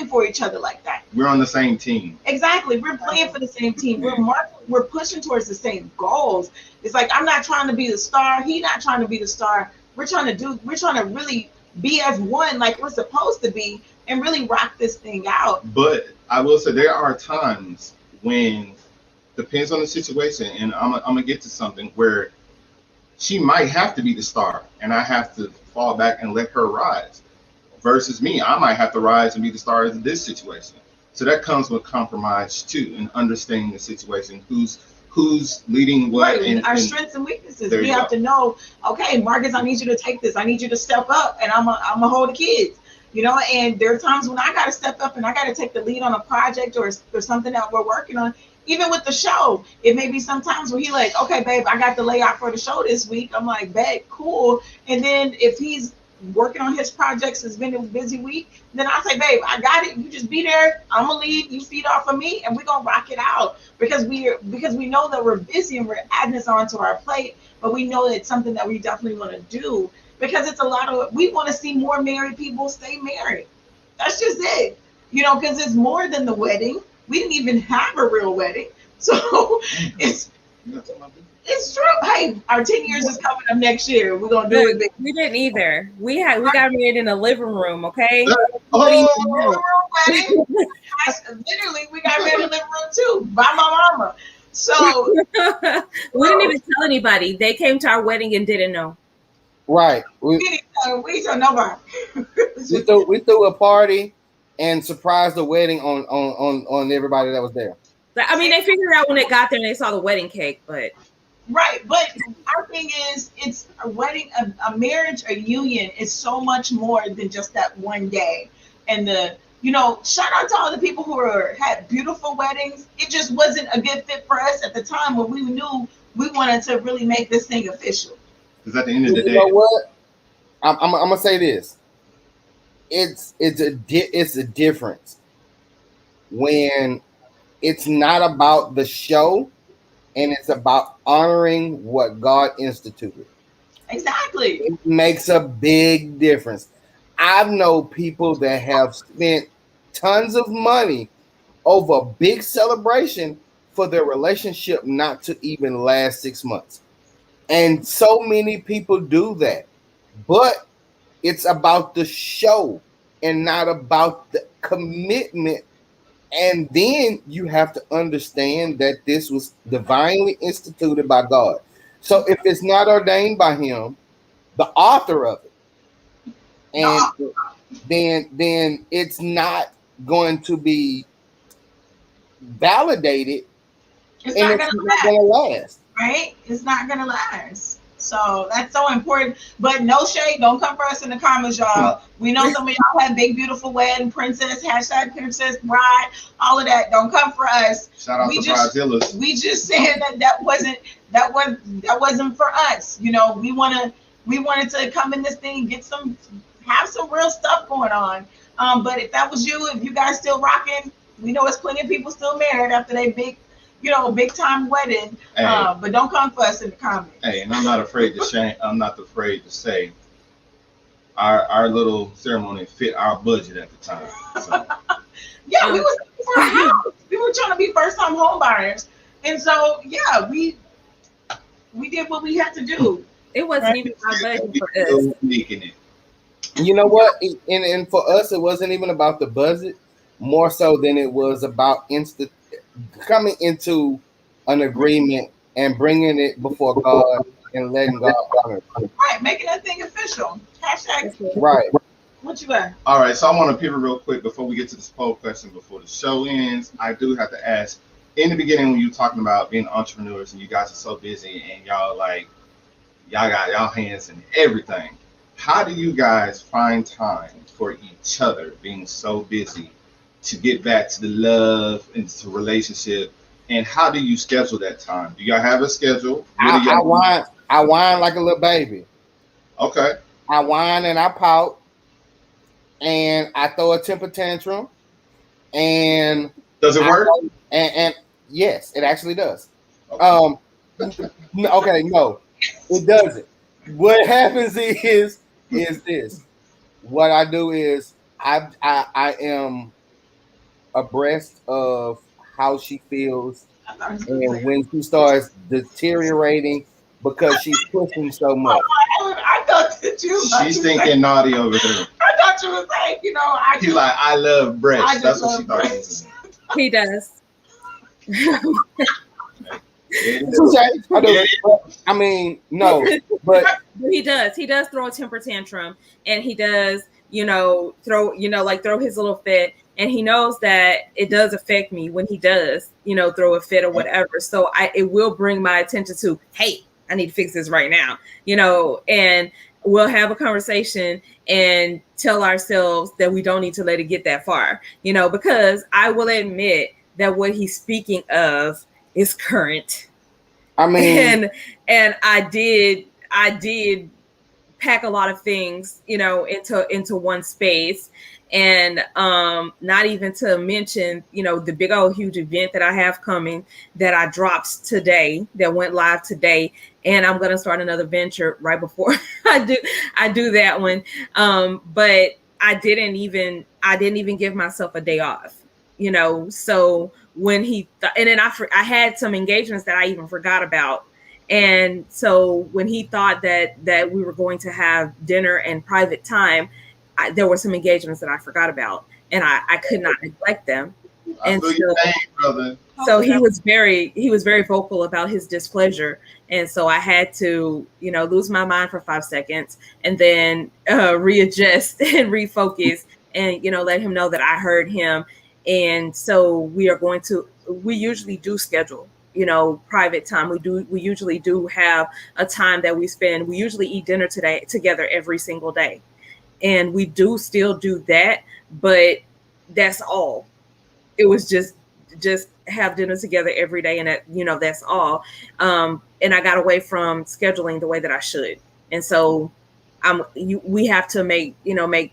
for each other like that. We're on the same team. Exactly. We're playing for the same team. We're pushing towards the same goals. It's like, I'm not trying to be the star. He's not trying to be the star. We're trying to really be as one, like we're supposed to be, and really rock this thing out. But I will say there are times when, depends on the situation, and I'm gonna get to something where she might have to be the star and I have to fall back and let her rise. Versus me, I might have to rise and be the star in this situation. So that comes with compromise too, and understanding the situation, who's leading what, right, and our strengths and weaknesses. We have to know, okay, Marcus, I need you to take this. I need you to step up, and I'm gonna hold the kids. And there are times when I gotta step up and I gotta take the lead on a project or something that we're working on. Even with the show, it may be sometimes where he's like, okay, babe, I got the layout for the show this week. I'm like, babe, cool. And then if he's working on his projects, it's been a busy week, then I'll say, babe, I got it. You just be there. I'm gonna leave. You feed off of me, and we're gonna rock it out because we know that we're busy and we're adding this onto our plate, but we know it's something that we definitely want to do because it's we want to see more married people stay married. That's just it. because it's more than the wedding. We didn't even have a real wedding. So it's true. Hey, our 10 years is coming up next year. We're gonna do it big. We didn't either. We got married in a living room, okay? Living room wedding. Literally, we got married in the living room too by my mama. So we didn't even tell anybody. They came to our wedding and didn't know. Right. We didn't tell nobody. we threw a party and surprised the wedding on everybody that was there. I mean, they figured out when it got there and they saw the wedding cake, but right. But our thing is, it's a wedding, a marriage, a union is so much more than just that one day. And shout out to all the people who had beautiful weddings. It just wasn't a good fit for us at the time when we knew we wanted to really make this thing official. Because at the end of the day, you know what? I'm gonna say this. It's a difference when it's not about the show and it's about honoring what God instituted. Exactly. It makes a big difference. I've known people that have spent tons of money over a big celebration for their relationship not to even last 6 months. And so many people do that. But it's about the show and not about the commitment. And then you have to understand that this was divinely instituted by God. So if it's not ordained by him, the author of it, and then it's not going to be validated. It's not going to last. Right? It's not going to last. So that's so important. But no shade. Don't come for us in the comments, y'all. We know some of y'all have big, beautiful wedding, princess, #princess bride, all of that. Don't come for us. Shout out to Bridezillas. We just said that wasn't for us. We wanted to come in this thing, have some real stuff going on. But if that was you, if you guys still rocking, we know it's plenty of people still married after they big time wedding. Hey. But don't come for us in the comments. Hey, and I'm not afraid to say our little ceremony fit our budget at the time. So. Yeah, we was for a house. We were trying to be first time home buyers. And so we did what we had to do. It wasn't even our budget for us. Making it. You know what? And for us, it wasn't even about the budget, more so than it was about coming into an agreement and bringing it before God and letting God honor it. Right, making that thing official. # Right. What you got? All right, so I want to pivot real quick before we get to this poll question before the show ends. I do have to ask, in the beginning when you were talking about being entrepreneurs and you guys are so busy and y'all got y'all hands in everything. How do you guys find time for each other being so busy to get back to the love and to relationship? And how do you schedule that time? Do y'all have a schedule? I whine like a little baby. Okay. I whine and I pout and I throw a temper tantrum. And does it work? And yes, it actually does. Okay. No, it doesn't. What happens is this. What I do is I am abreast of how she feels and when she starts deteriorating because she's pushing so much. I thought that she's thinking naughty over there. I thought you was like, he's like, I love breasts. That's what she thought. He does. I mean, no, but he does. He does throw a temper tantrum, and he does, throw his little fit. And he knows that it does affect me when he does, throw a fit or whatever. So it will bring my attention to, hey, I need to fix this right now, and we'll have a conversation and tell ourselves that we don't need to let it get that far, because I will admit that what he's speaking of is current. I mean, and I did pack a lot of things, into one space. And not even to mention, the big old huge event that I have coming that I dropped today, that went live today. And I'm going to start another venture right before I do that one. But I I didn't even give myself a day off, you know. So when and then I had some engagements that I even forgot about. And so when he thought that we were going to have dinner and private time, there were some engagements that I forgot about, and I could not neglect them. I feel your pain, brother. So he was very vocal about his displeasure, and so I had to, you know, lose my mind for 5 seconds and then readjust and refocus, and, you know, let him know that I heard him. And so we usually do schedule, you know, private time. We usually do have a time that we spend. We usually eat dinner together every single day, and we do still do that, but that's all. It was just have dinner together every day, and that, you know, that's all. And I got away from scheduling the way that I should, and so we have to make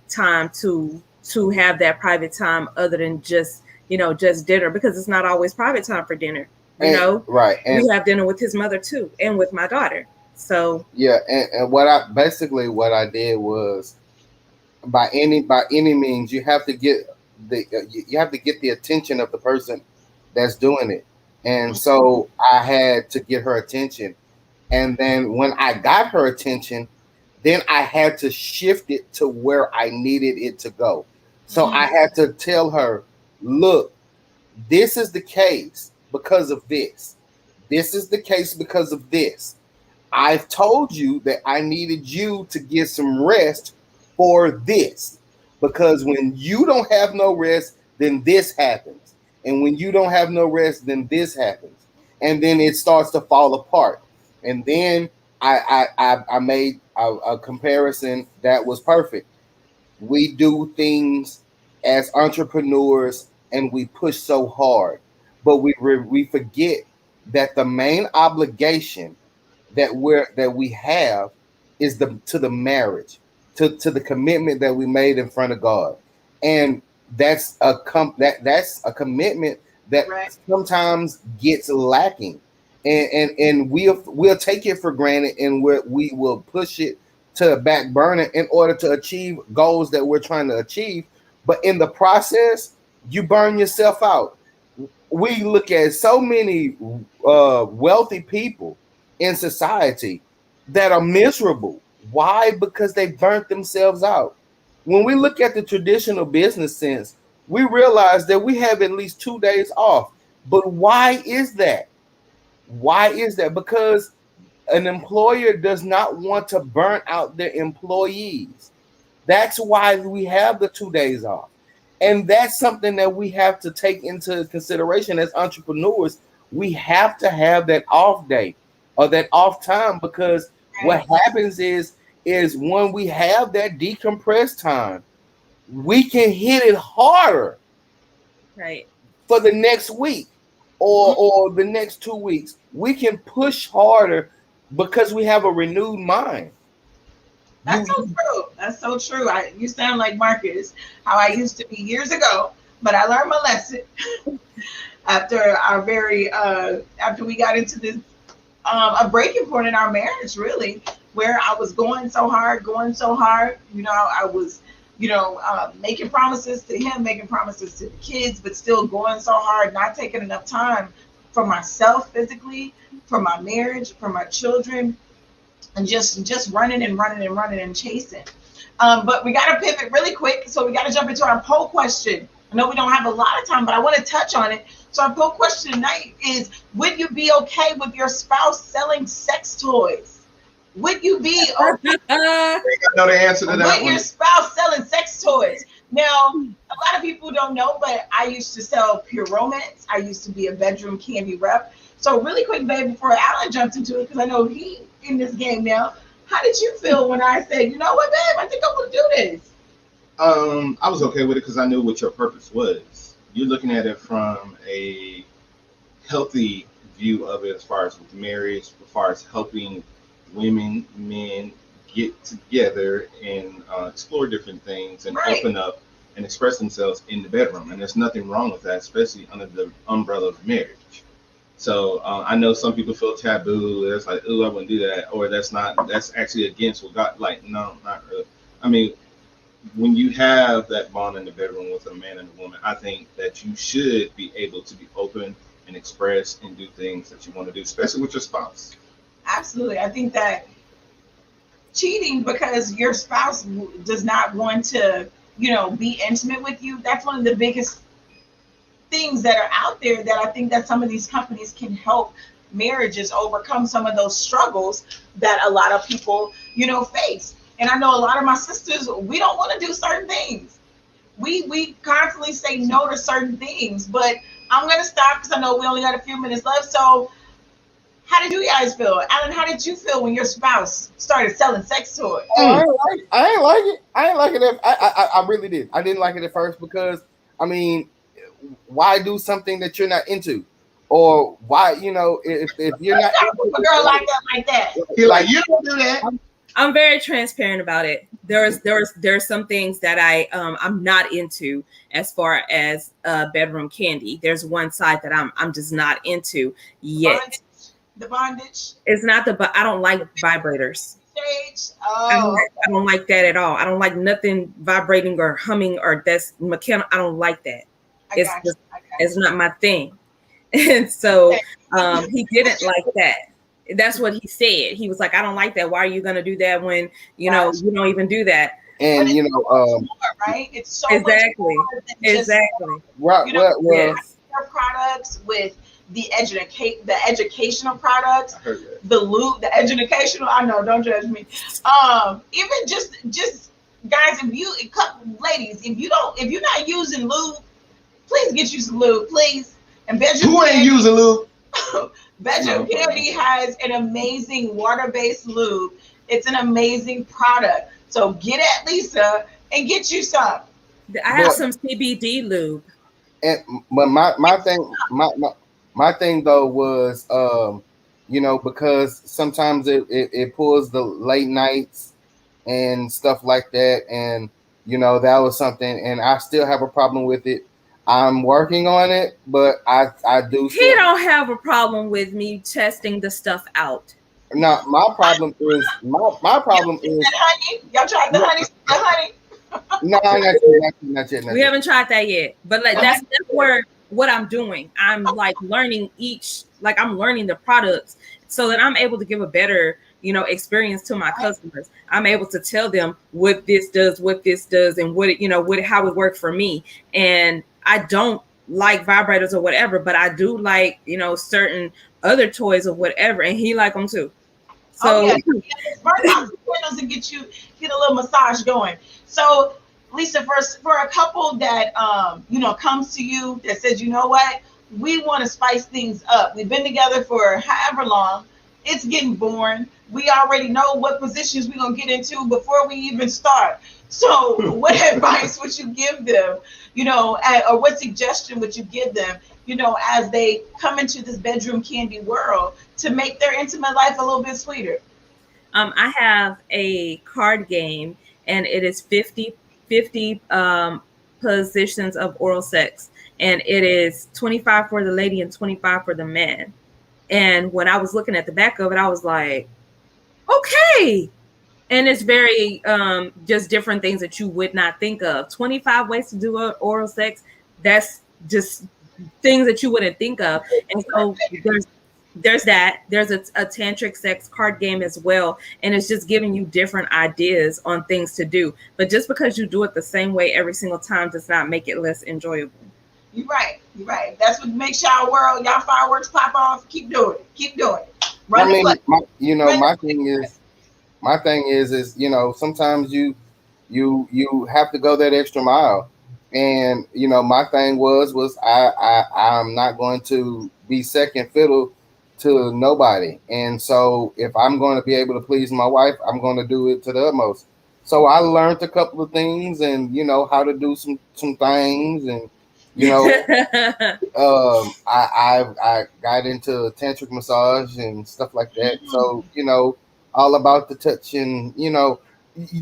time to have that private time other than just, you know, just dinner, because it's not always private time for dinner, you know. Right. And we have dinner with his mother too, and with my daughter. So yeah, and what I did was, by any means, you have to get the attention of the person that's doing it. And so I had to get her attention. And then when I got her attention, then I had to shift it to where I needed it to go. So I had to tell her, look, this is the case because of this. This is the case because of this. I've told you that I needed you to get some rest for this, because when you don't have no rest, then this happens. And when you don't have no rest, then this happens. And then it starts to fall apart. And then I made a comparison that was perfect. We do things as entrepreneurs and we push so hard, but we forget that the main obligation that we have is to the marriage, to the commitment that we made in front of God. And that's a commitment that sometimes gets lacking, and we'll take it for granted, and we will push it to a back burner in order to achieve goals that we're trying to achieve. But in the process, you burn yourself out. We look at so many wealthy people in society that are miserable. Why? Because they burnt themselves out. When we look at the traditional business sense, we realize that we have at least 2 days off. But why is that? Why is that? Because an employer does not want to burn out their employees. That's why we have the 2 days off. And that's something that we have to take into consideration as entrepreneurs. We have to have that off day or that off time, because what happens is when we have that decompressed time, we can hit it harder for the next week or the next 2 weeks. We can push harder because we have a renewed mind. That's so true. That's so true. You sound like Marcus, how I used to be years ago, but I learned my lesson after after we got into this a breaking point in our marriage, really, where I was going so hard. You know, I was, making promises to him, making promises to the kids, but still going so hard, not taking enough time for myself physically, for my marriage, for my children, and just running and chasing. But we got to pivot really quick, so we got to jump into our poll question. I know we don't have a lot of time, but I want to touch on it. So our poll question tonight is: would you be okay with your spouse selling sex toys? Would you be okay? I know the answer to that with your spouse selling sex toys? Now, a lot of people don't know, but I used to sell Pure Romance. I used to be a bedroom candy rep. So really quick, babe, before Alan jumps into it, because I know he in this game now. How did you feel when I said, you know what, babe, I think I'm gonna do this? I was okay with it because I knew what your purpose was. You're looking at it from a healthy view of it, as far as with marriage, as far as helping women, men get together and explore different things and open up and express themselves in the bedroom. And there's nothing wrong with that, especially under the umbrella of marriage. So I know some people feel taboo. It's like, oh, I wouldn't do that, or that's actually against what God. Like, no, not really. I mean, when you have that bond in the bedroom with a man and a woman, I think that you should be able to be open and express and do things that you want to do, especially with your spouse. Absolutely. I think that cheating because your spouse does not want to, be intimate with you, that's one of the biggest things that are out there that I think that some of these companies can help marriages overcome some of those struggles that a lot of people, face. And I know a lot of my sisters, we don't want to do certain things. We constantly say no to certain things, but I'm going to stop because I know we only got a few minutes left. So how did you guys feel? Alan, how did you feel when your spouse started selling sex toys? I ain't like it. I ain't like it. I really did. I didn't like it at first because, I mean, why do something that you're not into? Or why, if you're not into a girl like that. You're like, you don't do that. I'm very transparent about it. There's some things that I'm not into as far as bedroom candy. There's one side that I'm just not into yet. The bondage. It's not but I don't like vibrators. Oh. I don't like that at all. I don't like nothing vibrating or humming or that's mechanical. I don't like that. It's not my thing. And so he didn't like that. That's what he said. He was like, I don't like that. Why are you gonna do that when you don't even do that? And right? It's so exactly. Right. Yes. Products with the educational products, the lube, the educational. I know, don't judge me. Even just guys, ladies, if you're not using lube, please get you some lube, please. And bedroom who ain't using lube? Bedroom Candy has an amazing water-based lube. It's an amazing product. So get at Lisa and get you some. I have some CBD lube. But my thing though was because sometimes it pulls the late nights and stuff like that, and that was something, and I still have a problem with it. I'm working on it, but I do. He don't have a problem with me testing the stuff out. No, my problem is my problem is honey. Y'all tried the honey? No, not yet. We haven't tried that yet, but like that's where what I'm doing. I'm like learning I'm learning the products so that I'm able to give a better, experience to my customers. I'm able to tell them what this does, and how it worked for me. And I don't like vibrators or whatever, but I do like, certain other toys or whatever, and he like them too. So burn out the candles and get a little massage going. So Lisa, for a couple that comes to you that says, you know what, we want to spice things up. We've been together for however long. It's getting boring. We already know what positions we're gonna get into before we even start. So what advice would you give them, or what suggestion would you give them, as they come into this bedroom candy world to make their intimate life a little bit sweeter? I have a card game, and it is 50 positions of oral sex, and it is 25 for the lady and 25 for the man. And when I was looking at the back of it, I was like, okay. And it's very just different things that you would not think of. 25 ways to do oral sex. That's just things that you wouldn't think of. And so there's that. There's a tantric sex card game as well. And it's just giving you different ideas on things to do. But just because you do it the same way every single time does not make it less enjoyable. You're right. That's what makes y'all fireworks pop off. Keep doing it. My thing is sometimes you have to go that extra mile, and my thing was I'm not going to be second fiddle to nobody, and so if I'm going to be able to please my wife, I'm going to do it to the utmost. So I learned a couple of things, and how to do some things, and I got into tantric massage and stuff like that. So all about the touch, and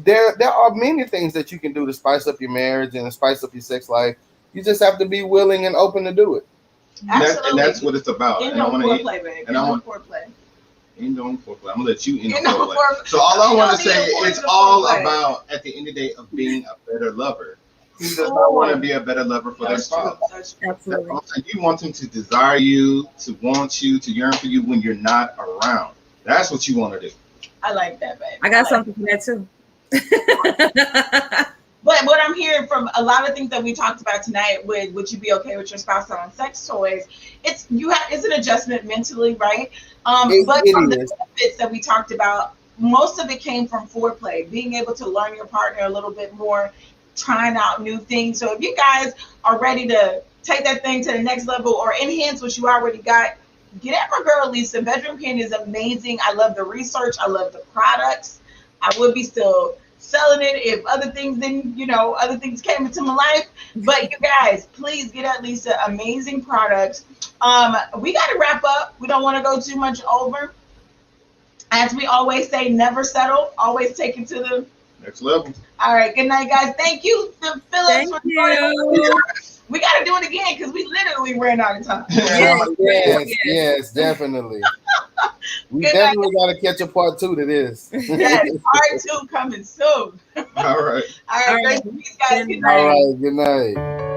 there are many things that you can do to spice up your marriage and spice up your sex life. You just have to be willing and open to do it. Absolutely. And that's what it's about. And I want foreplay, baby. End on foreplay. I'm gonna let you end on foreplay. So all I want to say, it's all about, at the end of the day, of being a better lover. Who does not want to be a better lover for their spouse? Absolutely. You want them to desire you, to want you, to yearn for you when you're not around. That's what you want to do. I like that, baby. I got something for that too. But what I'm hearing from a lot of things that we talked about tonight, would you be okay with your spouse selling sex toys? It's an adjustment mentally, right? But from the benefits that we talked about, most of it came from foreplay, being able to learn your partner a little bit more, trying out new things. So if you guys are ready to take that thing to the next level or enhance what you already got, get at my girl Lisa. Bedroom Candy is amazing. I love the research. I love the products. I would be still selling it if other things other things came into my life. But you guys, please get at Lisa. Amazing products. We got to wrap up. We don't want to go too much over. As we always say, never settle. Always take it to the next level. All right. Good night, guys. Thank you, Phillips. Thank you. We got to do it again because we literally ran out of time. Yes, definitely. We definitely got to catch a part 2 to this. Yes, part 2 coming soon. All right. All right. Great to meet you guys. Good night. All right. Good night.